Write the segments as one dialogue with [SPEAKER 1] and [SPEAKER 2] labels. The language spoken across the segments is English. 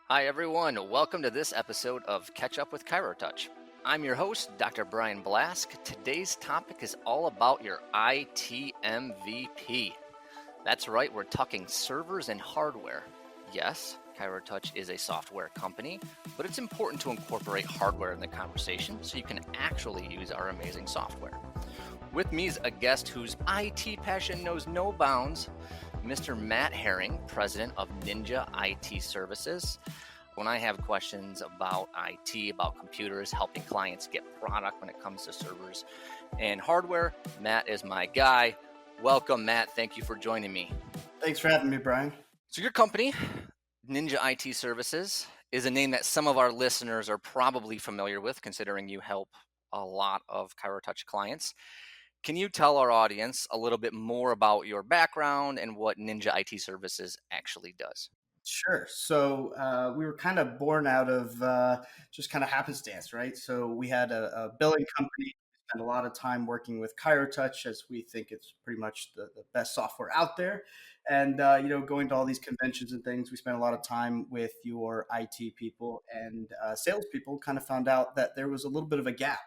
[SPEAKER 1] Hi, everyone. Welcome to this episode of Catch Up with ChiroTouch. I'm your host, Dr. Brian Blask. Today's topic is all about your IT MVP. That's right, we're talking servers and hardware. Yes, ChiroTouch is a software company, but it's important to incorporate hardware in the conversation so you can actually use our amazing software. With me is a guest whose IT passion knows no bounds, Mr. Matt Harring, president of Ninja IT Services. When I have questions about IT, about computers, helping clients get product when it comes to servers and hardware, Matt is my guy. Welcome, Matt. Thank you for joining me.
[SPEAKER 2] Thanks for having me, Brian.
[SPEAKER 1] So your company, Ninja IT Services, is a name that some of our listeners are probably familiar with, considering you help a lot of ChiroTouch clients. Can you tell our audience a little bit more about your background and what Ninja IT Services actually does?
[SPEAKER 2] Sure. So we were kind of born out of just kind of happenstance, right? So we had a billing company, spent a lot of time working with ChiroTouch as we think it's pretty much the best software out there. And, going to all these conventions and things, we spent a lot of time with your IT people and salespeople, kind of found out that there was a little bit of a gap.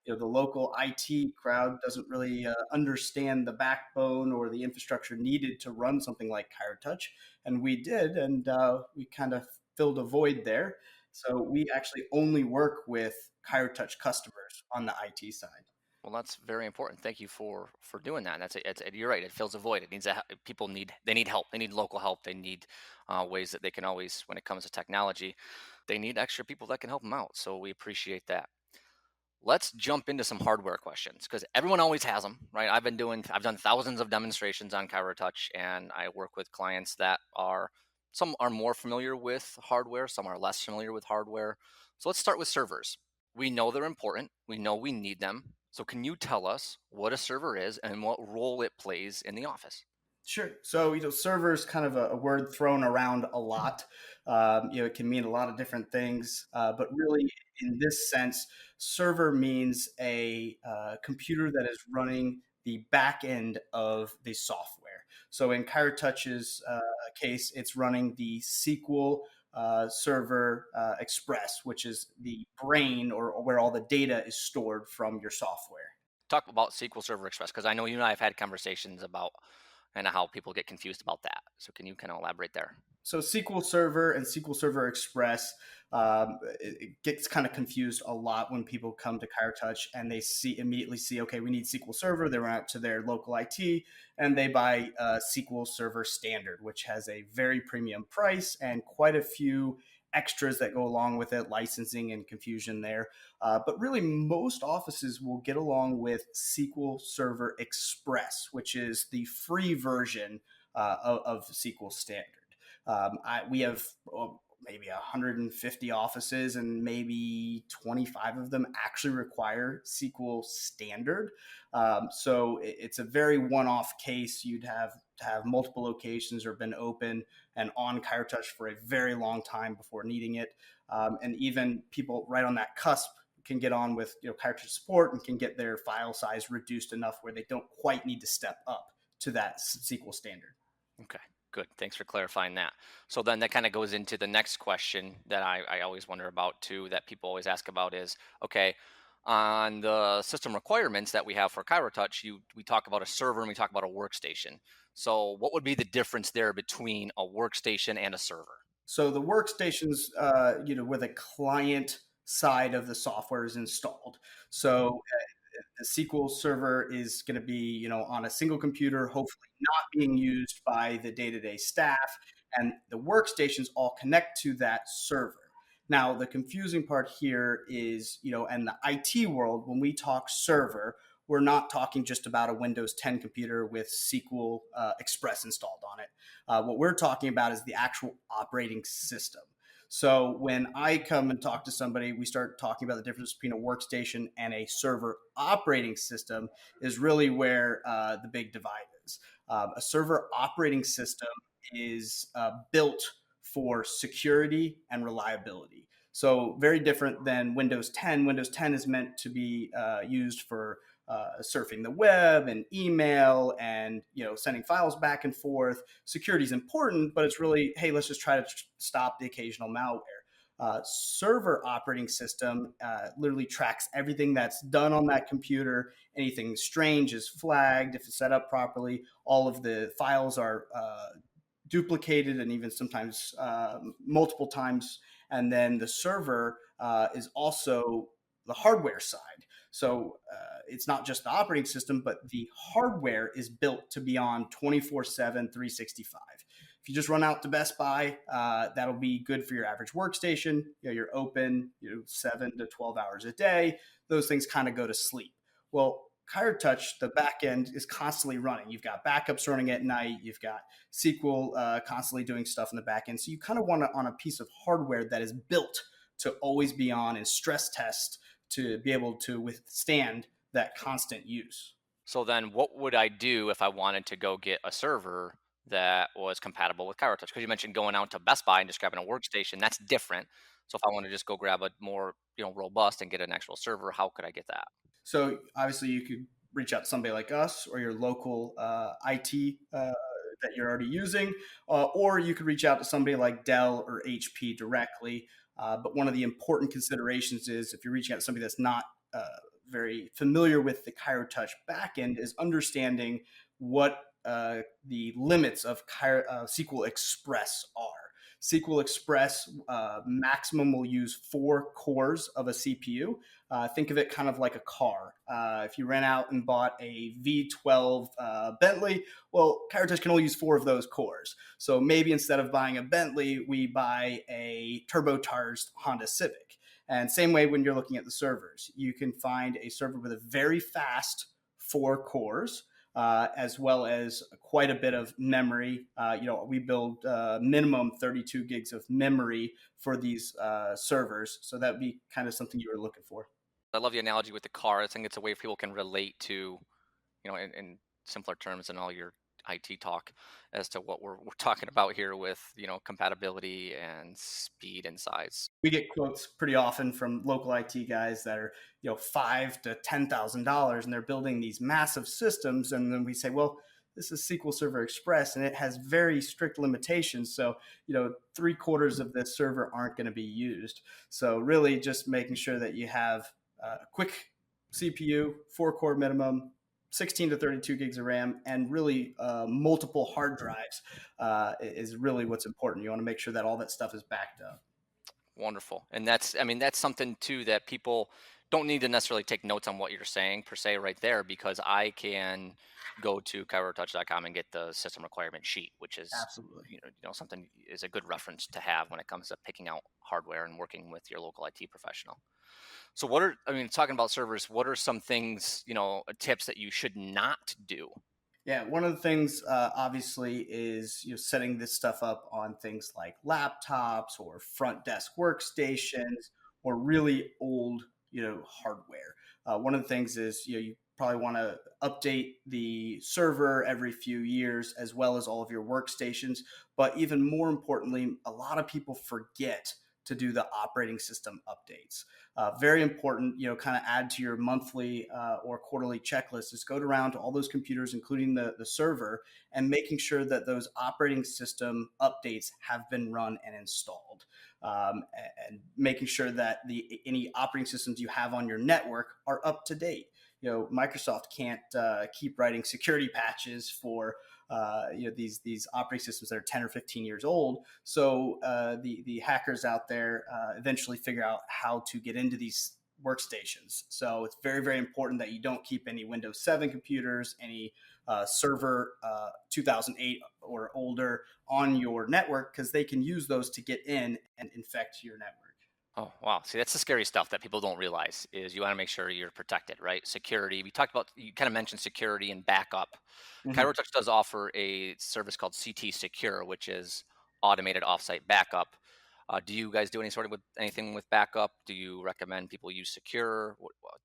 [SPEAKER 2] The local IT crowd doesn't really understand the backbone or the infrastructure needed to run something like ChiroTouch, and we did, and we kind of filled a void there. So we actually only work with ChiroTouch customers on the IT side.
[SPEAKER 1] Well, that's very important. Thank you for doing that. You're right. It fills a void. It needs people need help. They need local help. They need ways that they can always, when it comes to technology, they need extra people that can help them out. So we appreciate that. Let's jump into some hardware questions because everyone always has them, right? I've done thousands of demonstrations on ChiroTouch, and I work with clients that are some are more familiar with hardware, some are less familiar with hardware. So let's start with servers. We know they're important. We know we need them. So can you tell us what a server is and what role it plays in the office?
[SPEAKER 2] Sure. So, server is kind of a word thrown around a lot. It can mean a lot of different things, but really, in this sense, server means a computer that is running the back end of the software. So, in ChiroTouch's case, it's running the SQL Server Express, which is the brain or where all the data is stored from your software.
[SPEAKER 1] Talk about SQL Server Express because I know you and I have had conversations about and how people get confused about that. So can you kind of elaborate there?
[SPEAKER 2] So SQL Server and SQL Server Express, it gets kind of confused a lot when people come to ChiroTouch and they immediately see, okay, we need SQL Server. They run out to their local IT and they buy SQL Server Standard, which has a very premium price and quite a few extras that go along with it, licensing and confusion there. But really, most offices will get along with SQL Server Express, which is the free version of SQL Standard. We have maybe 150 offices, and maybe 25 of them actually require SQL Standard. So it's a very one-off case. You'd have to have multiple locations or been open and on ChiroTouch for a very long time before needing it. And even people right on that cusp can get on with ChiroTouch support and can get their file size reduced enough where they don't quite need to step up to that SQL Standard.
[SPEAKER 1] Okay, good. Thanks for clarifying that. So then that kind of goes into the next question that I always wonder about too, that people always ask about is, okay, on the system requirements that we have for ChiroTouch, we talk about a server and we talk about a workstation. So what would be the difference there between a workstation and a server?
[SPEAKER 2] So the workstations, where the client side of the software is installed. So the SQL Server is going to be, on a single computer, hopefully not being used by the day-to-day staff, and the workstations all connect to that server. Now, the confusing part here is, in the IT world, when we talk server, we're not talking just about a Windows 10 computer with SQL Express installed on it. What we're talking about is the actual operating system. So when I come and talk to somebody, we start talking about the difference between a workstation and a server operating system is really where the big divide is. A server operating system is built for security and reliability. So very different than Windows 10. Windows 10 is meant to be used for surfing the web and email and sending files back and forth. Security is important, but it's really, hey, let's just try to stop the occasional malware. Server operating system literally tracks everything that's done on that computer. Anything strange is flagged if it's set up properly. All of the files are duplicated and even sometimes multiple times. And then the server is also the hardware side. So it's not just the operating system, but the hardware is built to be on 24/7, 365. If you just run out to Best Buy, that'll be good for your average workstation. You're open 7 to 12 hours a day. Those things kind of go to sleep. Well, ChiroTouch, the back end is constantly running. You've got backups running at night. You've got SQL constantly doing stuff in the back end. So you kind of want to on a piece of hardware that is built to always be on and stress test to be able to withstand that constant use.
[SPEAKER 1] So then what would I do if I wanted to go get a server that was compatible with ChiroTouch? Because you mentioned going out to Best Buy and just grabbing a workstation. That's different. So if I want to just go grab a more, robust and get an actual server, how could I get that?
[SPEAKER 2] So obviously you could reach out to somebody like us or your local IT that you're already using, or you could reach out to somebody like Dell or HP directly. But one of the important considerations is if you're reaching out to somebody that's not very familiar with the ChiroTouch backend, is understanding what the limits of SQL Express are. SQL Express maximum will use 4 cores of a CPU. Think of it kind of like a car. If you ran out and bought a V12 Bentley, well, ChiroTouch can only use 4 of those cores. So maybe instead of buying a Bentley, we buy a turbocharged Honda Civic. And same way when you're looking at the servers, you can find a server with a very fast 4 cores. As well as quite a bit of memory. We build minimum 32 gigs of memory for these servers. So that would be kind of something you were looking for.
[SPEAKER 1] I love the analogy with the car. I think it's a way people can relate to, in simpler terms than all your IT talk as to what we're talking about here with, compatibility and speed and size.
[SPEAKER 2] We get quotes pretty often from local IT guys that are, $5,000 to $10,000, and they're building these massive systems. And then we say, well, this is SQL Server Express, and it has very strict limitations. So, 3/4 of this server aren't going to be used. So, really, just making sure that you have a quick CPU, 4-core minimum, 16 to 32 gigs of RAM, and really multiple hard drives is really what's important. You want to make sure that all that stuff is backed up.
[SPEAKER 1] Wonderful. And that's something too that people don't need to necessarily take notes on what you're saying per se right there, because I can go to chirotouch.com and get the system requirement sheet, which is,
[SPEAKER 2] Absolutely.
[SPEAKER 1] something is a good reference to have when it comes to picking out hardware and working with your local IT professional. So talking about servers, what are some things, tips that you should not do?
[SPEAKER 2] Yeah, one of the things obviously is setting this stuff up on things like laptops or front desk workstations or really old hardware. One of the things is you probably want to update the server every few years as well as all of your workstations. But even more importantly, a lot of people forget to do the operating system updates. Very important, kind of add to your monthly or quarterly checklist is go around to all those computers, including the server, and making sure that those operating system updates have been run and installed. And making sure that any operating systems you have on your network are up to date. Microsoft can't keep writing security patches for these operating systems that are 10 or 15 years old. So the hackers out there eventually figure out how to get into these workstations. So it's very, very important that you don't keep any Windows 7 computers, any server 2008 or older on your network, because they can use those to get in and infect your network.
[SPEAKER 1] Oh, wow. See, that's the scary stuff that people don't realize is you want to make sure you're protected, right? Security. We talked about, you kind of mentioned security and backup.
[SPEAKER 2] Mhm.
[SPEAKER 1] ChiroTouch does offer a service called CT Secure, which is automated offsite backup. Do you guys do anything with backup? Do you recommend people use Secure?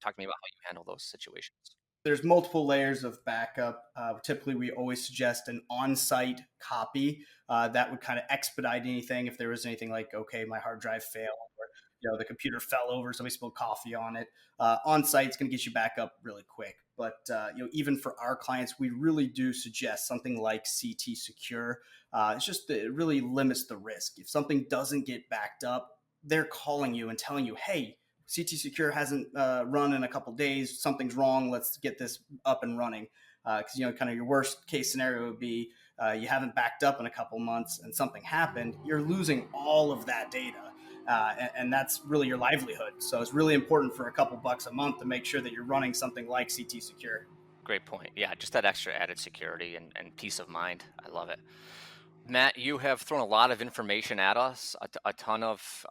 [SPEAKER 1] Talk to me about how you handle those situations.
[SPEAKER 2] There's multiple layers of backup. Typically, we always suggest an on-site copy that would kind of expedite anything if there was anything like, okay, my hard drive failed, or the computer fell over, somebody spilled coffee on it. On site, it's going to get you back up really quick. But even for our clients, we really do suggest something like CT Secure. It really limits the risk. If something doesn't get backed up, they're calling you and telling you, hey, CT Secure hasn't run in a couple days. Something's wrong. Let's get this up and running. Because kind of your worst case scenario would be you haven't backed up in a couple months and something happened. You're losing all of that data, and that's really your livelihood. So it's really important for a couple bucks a month to make sure that you're running something like CT Secure.
[SPEAKER 1] Great point. Yeah, just that extra added security and peace of mind. I love it. Matt, you have thrown a lot of information at us, a ton of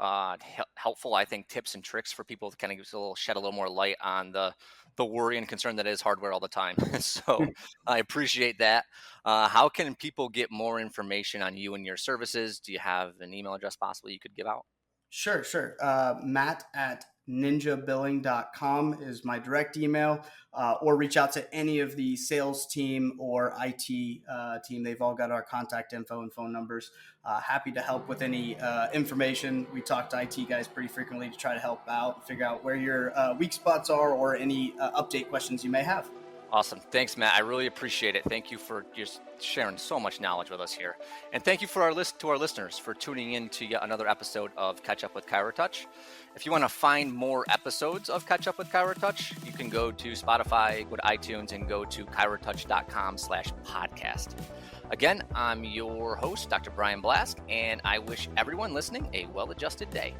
[SPEAKER 1] helpful, I think, tips and tricks for people to kind of shed a little more light on the worry and concern that is hardware all the time. So I appreciate that. How can people get more information on you and your services? Do you have an email address possibly you could give out?
[SPEAKER 2] Sure. Matt at ninjabilling.com is my direct email, or reach out to any of the sales team or IT team. They've all got our contact info and phone numbers. Happy to help with any information. We talk to IT guys pretty frequently to try to help out, figure out where your weak spots are or any update questions you may have.
[SPEAKER 1] Awesome. Thanks, Matt. I really appreciate it. Thank you for just sharing so much knowledge with us here. And thank you to our listeners for tuning in to yet another episode of Catch Up with ChiroTouch. If you want to find more episodes of Catch Up with ChiroTouch, you can go to Spotify, go to iTunes, and go to chirotouch.com/podcast. Again, I'm your host, Dr. Brian Blask, and I wish everyone listening a well-adjusted day.